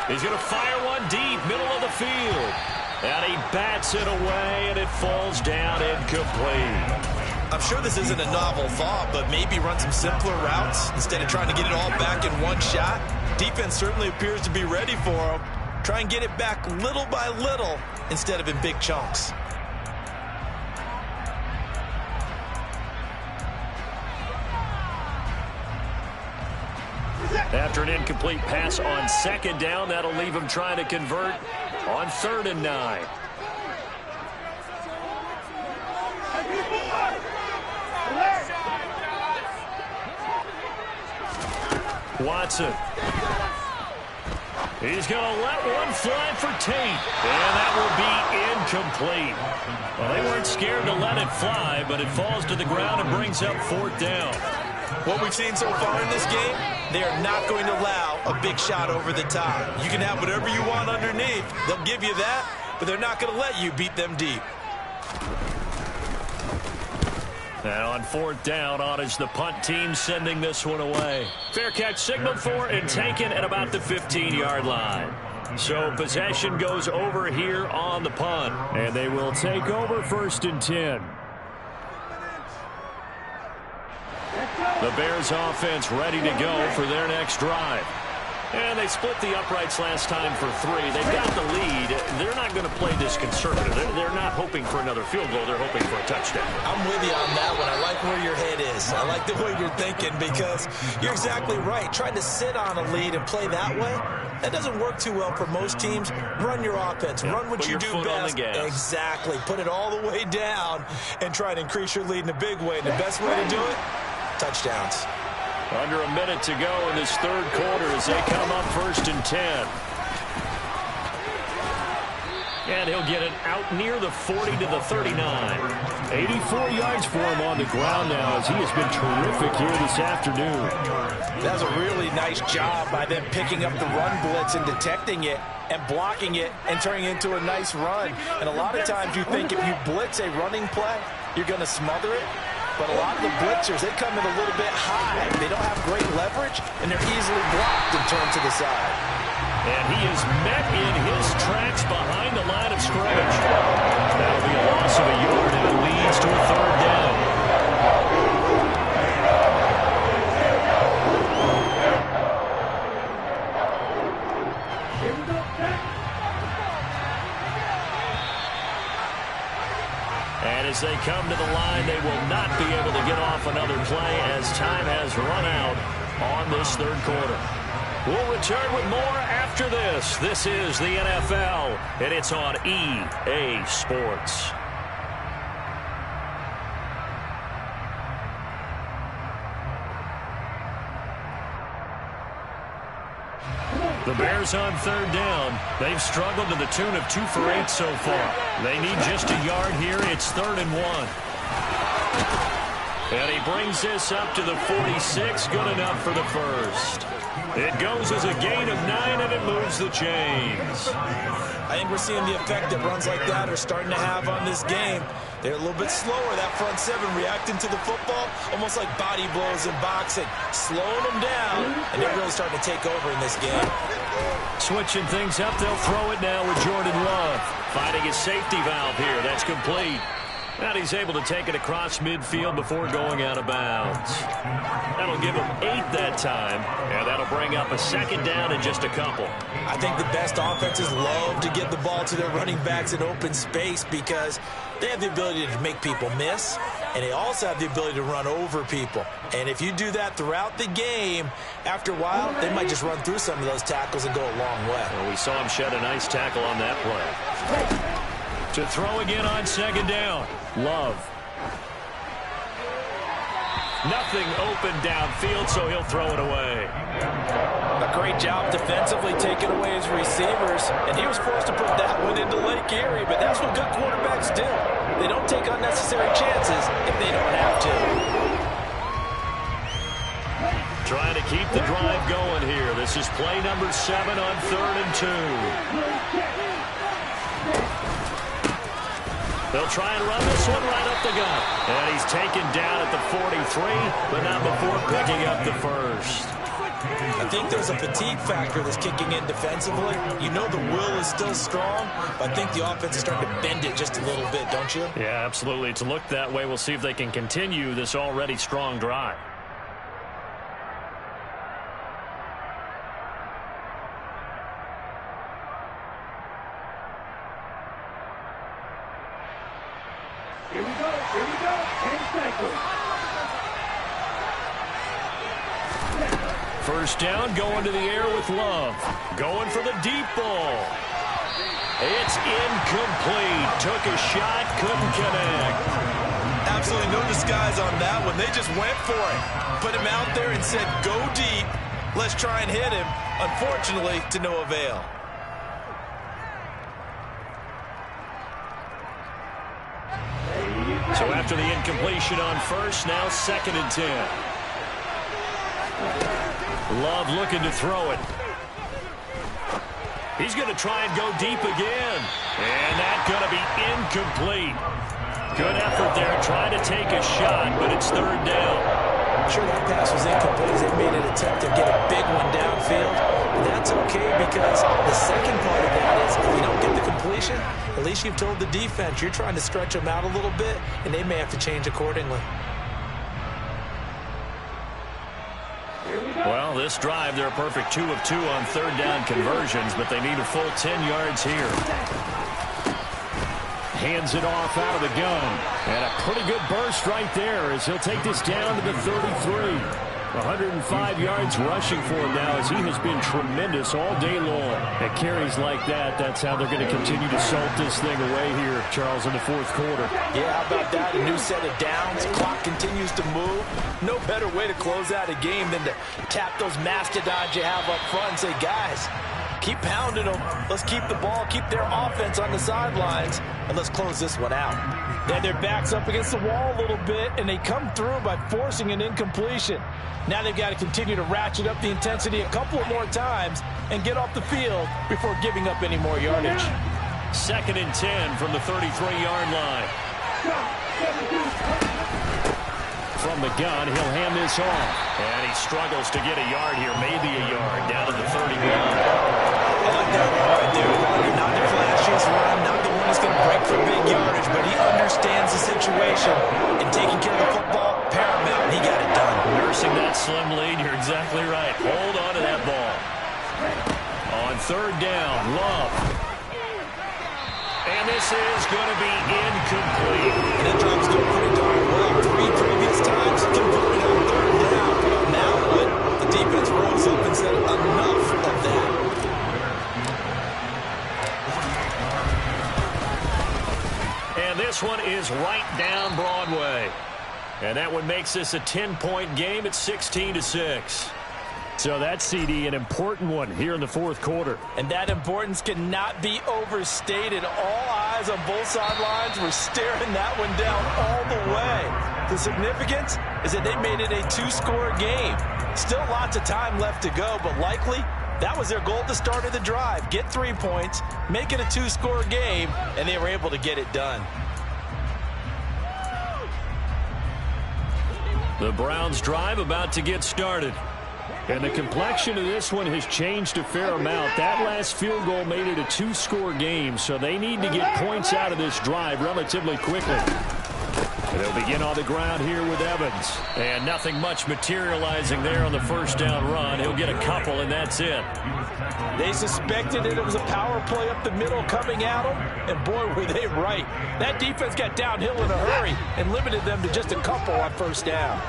He's going to fire one deep, middle of the field. And he bats it away, and it falls down incomplete. I'm sure this isn't a novel thought, but maybe run some simpler routes instead of trying to get it all back in one shot. Defense certainly appears to be ready for him. Try and get it back little by little instead of in big chunks. After an incomplete pass on 2nd down, that'll leave him trying to convert on 3rd and 9. Watson. He's going to let one fly for Tate. And that will be incomplete. Well, they weren't scared to let it fly, but it falls to the ground and brings up 4th down. What we've seen so far in this game, they are not going to allow a big shot over the top. You can have whatever you want underneath. They'll give you that, but they're not going to let you beat them deep. And on 4th down, on is the punt team sending this one away. Fair catch signaled for and taken at about the 15-yard line. So possession goes over here on the punt. And they will take over 1st and 10. The Bears offense ready to go for their next drive. And they split the uprights last time for 3. They've got the lead. They're not going to play this conservative. They're not hoping for another field goal. They're hoping for a touchdown. I'm with you on that one. I like where your head is. I like the way you're thinking because you're exactly right. Trying to sit on a lead and play that way, that doesn't work too well for most teams. Run your offense. Run what you do best. Exactly. Put it all the way down and try to increase your lead in a big way. And the best way to do it, touchdowns. Under a minute to go in this 3rd quarter as they come up 1st and 10. And he'll get it out near the 40 to the 39. 84 yards for him on the ground now as he has been terrific here this afternoon. That was a really nice job by them picking up the run blitz and detecting it and blocking it and turning it into a nice run. And a lot of times you think if you blitz a running play, you're going to smother it. But a lot of the blitzers, they come in a little bit high. They don't have great leverage, and they're easily blocked and turned to the side. And he is met in his tracks behind the line of scrimmage. That'll be a loss of a yard, and it leads to a 3rd down. And as they come to the line, they will not be able to get off another play as time has run out on this 3rd quarter. We'll return with more after this. This is the NFL, and it's on EA Sports. The Bears on 3rd down. They've struggled to the tune of 2 for 8 so far. They need just a yard here. It's 3rd and 1. And he brings this up to the 46. Good enough for the first. It goes as a gain of 9, and it moves the chains. I think we're seeing the effect that runs like that are starting to have on this game. They're a little bit slower, that front 7, reacting to the football, almost like body blows in boxing, slowing them down, and they're really starting to take over in this game. Switching things up, they'll throw it now with Jordan Love. Finding his safety valve here. That's complete. And he's able to take it across midfield before going out of bounds. That'll give him 8 that time, and that'll bring up a 2nd down in just a couple. I think the best offenses love to give the ball to their running backs in open space because they have the ability to make people miss. and they also have the ability to run over people. And if you do that throughout the game, after a while, they might just run through some of those tackles and go a long way. Well, we saw him shed a nice tackle on that play. To throw again on second down. Love. Nothing open downfield, so he'll throw it away. A great job defensively taking away his receivers, and he was forced to put that one into Lake Erie, but that's what good quarterbacks do. They don't take unnecessary chances if they don't have to. Trying to keep the drive going here. This is play number 7 on 3rd and 2. They'll try and run this one right up the gut. And he's taken down at the 43, but not before picking up the first. I think there's a fatigue factor that's kicking in defensively. You know the will is still strong, but I think the offense is starting to bend it just a little bit, don't you? Yeah, absolutely. It's looked that way. We'll see if they can continue this already strong drive. Here we go, 10 seconds. First down, going to the air with Love. Going for the deep ball. It's incomplete. Took a shot, couldn't connect. Absolutely no disguise on that one. They just went for it. Put him out there and said, go deep. Let's try and hit him. Unfortunately, to no avail. So after the incompletion on first, now 2nd and 10. Love looking to throw it. He's going to try and go deep again. And that's going to be incomplete. Good effort there, trying to take a shot, but it's 3rd down. I'm sure that pass was incomplete as they made an attempt to get a big one downfield. But that's okay because the second part of that is if you don't get the completion, at least you've told the defense you're trying to stretch them out a little bit, and they may have to change accordingly. Well, this drive, they're a perfect 2 of 2 on 3rd down conversions, but they need a full 10 yards here. Hands it off out of the gun. And a pretty good burst right there as he'll take this down to the 33. 105 yards rushing for him now as he has been tremendous all day long. At carries like that, that's how they're going to continue to salt this thing away here, Charles, in the 4th quarter. Yeah, how about that? A new set of downs. Clock continues to move. No better way to close out a game than to tap those mastodons you have up front and say, guys, keep pounding them. Let's keep the ball, keep their offense on the sidelines, and let's close this one out. They had their backs up against the wall a little bit, and they come through by forcing an incompletion. Now they've got to continue to ratchet up the intensity a couple of more times and get off the field before giving up any more yardage. 2nd and 10 from the 33-yard line. From the gun, he'll hand this off. And he struggles to get a yard here, maybe a yard, down to the 31. I like that run right there. Not the flashiest run, not the one that's going to break for big yardage, but he understands the situation, and taking care of the football, paramount, and he got it done. Nursing that slim lead, you're exactly right. Hold on to that ball. On 3rd down, Love. And this is going to be incomplete. And that drive's doing pretty darn well. 3 previous times, converted on 3rd down. Now what? The defense rolls up and said enough of that. And this one is right down Broadway. And that one makes this a 10-point game at 16-6. So that, CD, an important one here in the 4th quarter. And that importance cannot be overstated. All eyes on both sidelines were staring that one down all the way. The significance is that they made it a 2-score game. Still lots of time left to go, but likely that was their goal at the start of the drive. Get 3 points, make it a 2-score game, and they were able to get it done. The Browns drive about to get started. And the complexion of this one has changed a fair amount. That last field goal made it a 2-score game, so they need to get points out of this drive relatively quickly. They'll begin on the ground here with Evans. And nothing much materializing there on the first down run. He'll get a couple, and that's it. They suspected it was a power play up the middle coming at them, and boy, were they right. That defense got downhill in a hurry and limited them to just a couple on first down.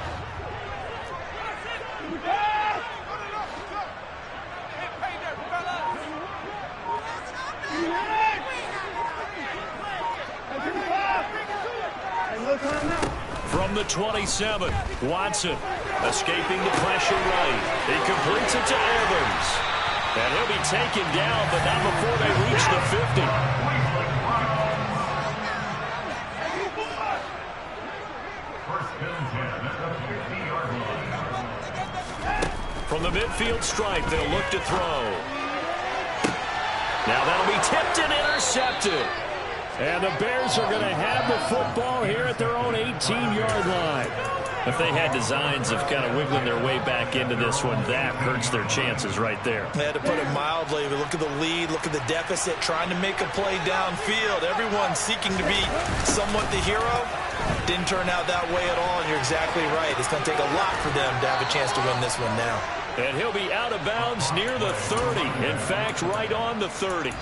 From the 27, Watson escaping the pressure right. He completes it to Evans. And he'll be taken down, but not before they reach the 50. From the midfield stripe, they'll look to throw. Now that'll be tipped and intercepted. And the Bears are going to have the football here at their own 18-yard line. If they had designs of kind of wiggling their way back into this one, that hurts their chances right there. They had to put it mildly. But look at the lead, look at the deficit, trying to make a play downfield. Everyone seeking to be somewhat the hero. Didn't turn out that way at all, and you're exactly right. It's going to take a lot for them to have a chance to win this one now. And he'll be out of bounds near the 30. In fact, right on the 30.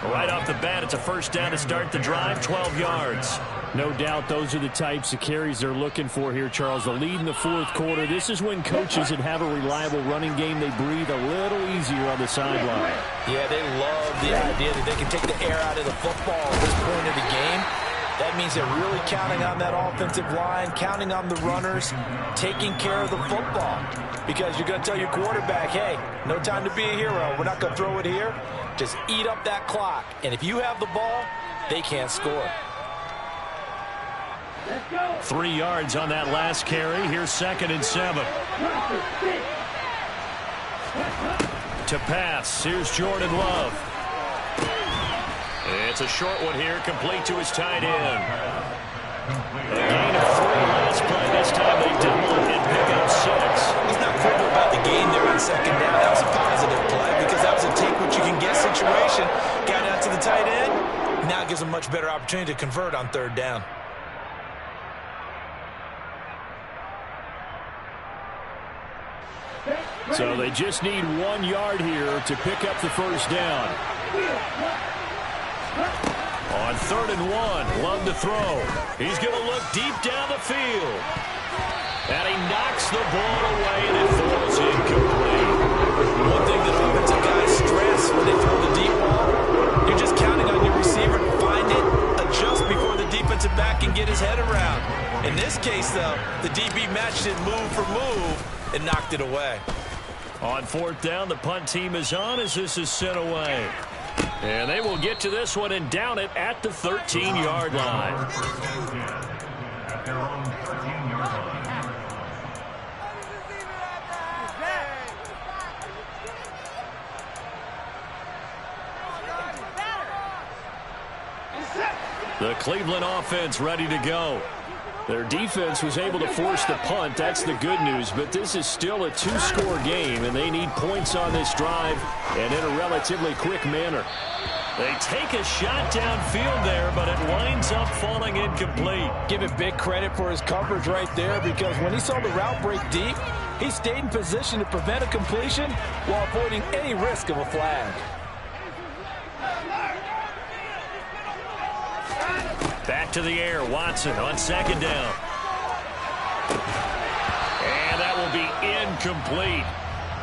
Right off the bat, it's a first down to start the drive, 12 yards. No doubt those are the types of carries they're looking for here, Charles. The lead in the fourth quarter. This is when coaches that have a reliable running game, they breathe a little easier on the sideline. Yeah, they love the idea that they can take the air out of the football at this point of the game. That means they're really counting on that offensive line, counting on the runners, taking care of the football. Because you're going to tell your quarterback, hey, no time to be a hero. We're not going to throw it here. Just eat up that clock. And if you have the ball, they can't score. 3 yards on that last carry. Here's 2nd and 7. To pass, here's Jordan Love. It's a short one here, complete to his tight end. A gain of 3 last play. This time they double it and pick up 6. He's not critical about the game there on 2nd down. That was a positive play because that was a take-what-you-can-get situation. Got out to the tight end. Now it gives them much better opportunity to convert on 3rd down. So they just need 1 yard here to pick up the first down. On 3rd and 1, Love to throw. He's going to look deep down the field. And he knocks the ball away, and it falls incomplete. One thing that offensive guys stress when they throw the deep ball, you're just counting on your receiver to find it, adjust before the defensive back can get his head around. In this case, though, the DB matched it move for move and knocked it away. On 4th down, the punt team is on as this is sent away. And they will get to this one and down it at the 13-yard line. At their own 13-yard line. The Cleveland offense ready to go. Their defense was able to force the punt. That's the good news. But this is still a 2-score game, and they need points on this drive and in a relatively quick manner. They take a shot downfield there, but it winds up falling incomplete. Give him big credit for his coverage right there, because when he saw the route break deep, he stayed in position to prevent a completion while avoiding any risk of a flag. Back to the air, Watson on 2nd down. And that will be incomplete.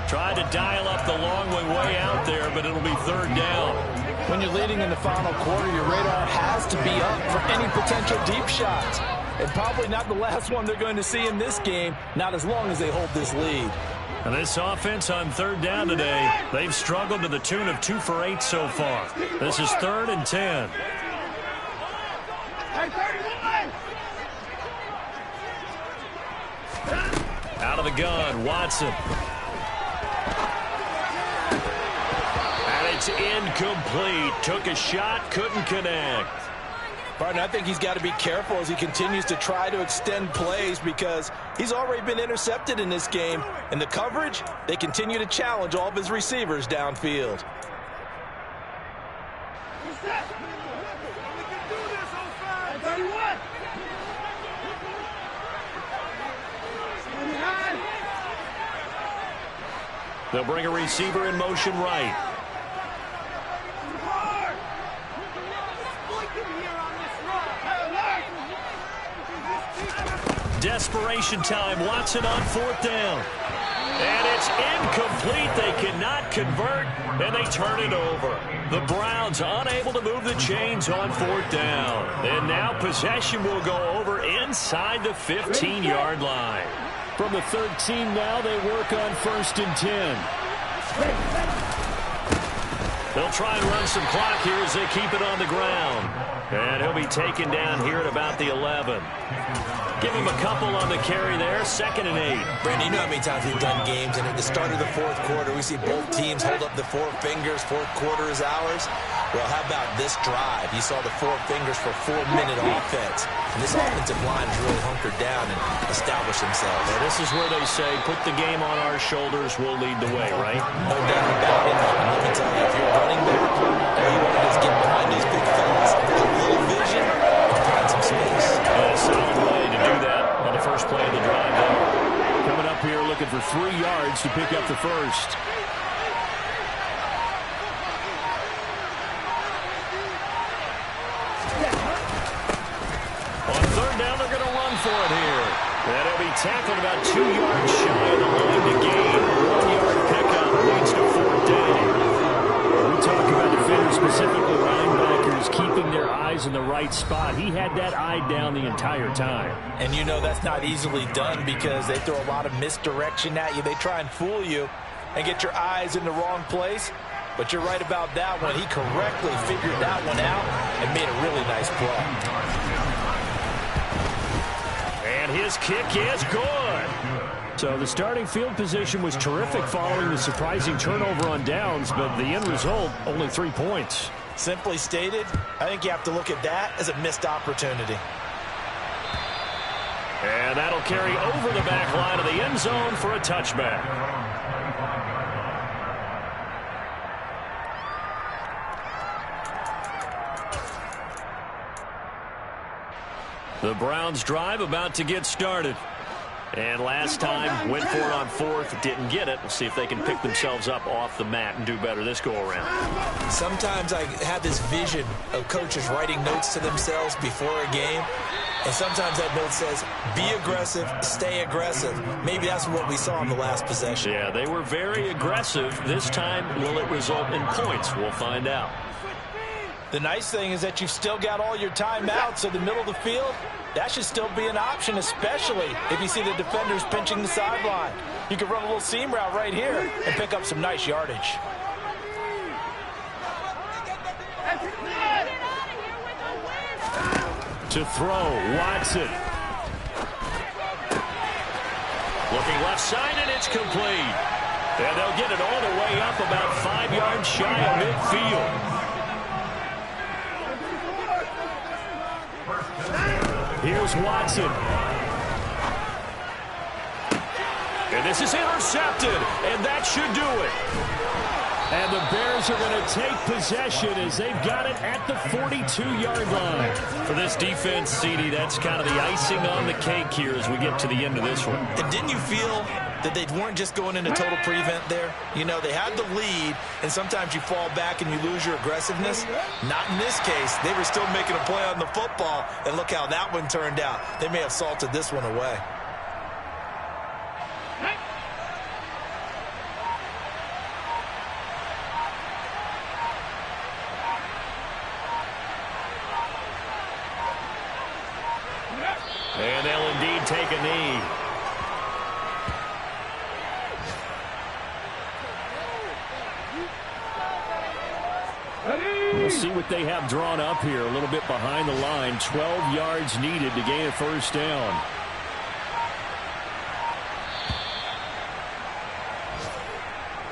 Tried to dial up the long way out there, but it'll be 3rd down. When you're leading in the final quarter, your radar has to be up for any potential deep shots. And probably not the last one they're going to see in this game, not as long as they hold this lead. And this offense on 3rd down today, they've struggled to the tune of 2 for 8 so far. This is 3rd and 10. Out of the gun, Watson. And it's incomplete. Took a shot, couldn't connect. Partner, I think he's got to be careful as he continues to try to extend plays, because he's already been intercepted in this game. And the coverage, they continue to challenge all of his receivers downfield. They'll bring a receiver in motion right. Desperation time. Watson on 4th down. And it's incomplete. They cannot convert, and they turn it over. The Browns unable to move the chains on 4th down. And now possession will go over inside the 15-yard line. From the 13 now, they work on 1st and 10. They'll try and run some clock here as they keep it on the ground. And he'll be taken down here at about the 11. Give him a couple on the carry there. 2nd and 8. Brandon, you know how many times we've done games, and at the start of the 4th quarter, we see both teams hold up the 4 fingers. 4th quarter is ours. Well, how about this drive? You saw the 4 fingers for 4-minute offense. And this offensive line has really hunkered down and established themselves. Yeah, this is where they say, put the game on our shoulders, we'll lead the way, right? No doubt about it. And let me tell you, if you're running back, all you want to do is get behind these big fellas. There's a little vision and find some space. A solid way to do that on the first play of the drive there. Coming up here looking for 3 yards to pick up the first. On 3rd down, they're going to run for it here. And he'll be tackled about 2 yards shy of the line to gain. 1-yard pickup leads to 4th down. We talk about defenders, specifically linebackers, keeping their eyes in the right spot. He had that eye down the entire time. And you know that's not easily done because they throw a lot of misdirection at you. They try and fool you and get your eyes in the wrong place. But you're right about that one. He correctly figured that one out and made a really nice play. And his kick is good. So the starting field position was terrific following the surprising turnover on downs, but the end result, only 3 points. Simply stated, I think you have to look at that as a missed opportunity. And that'll carry over the back line of the end zone for a touchback. The Browns drive about to get started. And last time, went for it on 4th, didn't get it. We'll see if they can pick themselves up off the mat and do better this go-around. Sometimes I have this vision of coaches writing notes to themselves before a game. And sometimes that note says, be aggressive, stay aggressive. Maybe that's what we saw in the last possession. Yeah, they were very aggressive. This time, will it result in points? We'll find out. The nice thing is that you've still got all your timeouts, so the middle of the field, that should still be an option, especially if you see the defenders pinching the sideline. You can run a little seam route right here and pick up some nice yardage. To throw, Watson. Looking left side, and it's complete. And they'll get it all the way up about 5 yards shy of midfield. Here's Watson. And this is intercepted, and that should do it. And the Bears are going to take possession as they've got it at the 42-yard line. For this defense, CD, that's kind of the icing on the cake here as we get to the end of this one. And didn't you feel that they weren't just going into total prevent there? You know, they had the lead, and sometimes you fall back and you lose your aggressiveness. Not in this case. They were still making a play on the football, and look how that one turned out. They may have salted this one away. And they'll indeed take a knee. We'll see what they have drawn up here a little bit behind the line. 12 yards needed to gain a first down.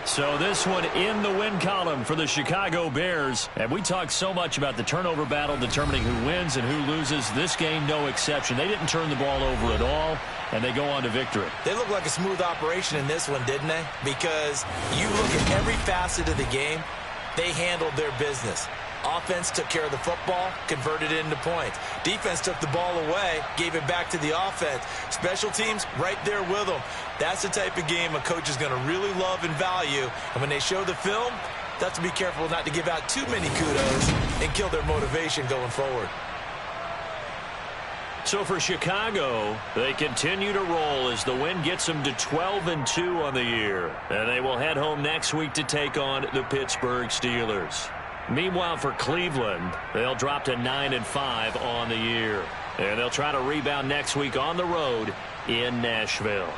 So this one in the win column for the Chicago Bears. And we talked so much about the turnover battle determining who wins and who loses. This game, no exception. They didn't turn the ball over at all, and they go on to victory. They look like a smooth operation in this one, didn't they? Because you look at every facet of the game, they handled their business. Offense took care of the football, converted it into points. Defense took the ball away, gave it back to the offense. Special teams, right there with them. That's the type of game a coach is going to really love and value. And when they show the film, they have to be careful not to give out too many kudos and kill their motivation going forward. So for Chicago, they continue to roll as the win gets them to 12-2 on the year. And they will head home next week to take on the Pittsburgh Steelers. Meanwhile, for Cleveland, they'll drop to 9-5 on the year. And they'll try to rebound next week on the road in Nashville.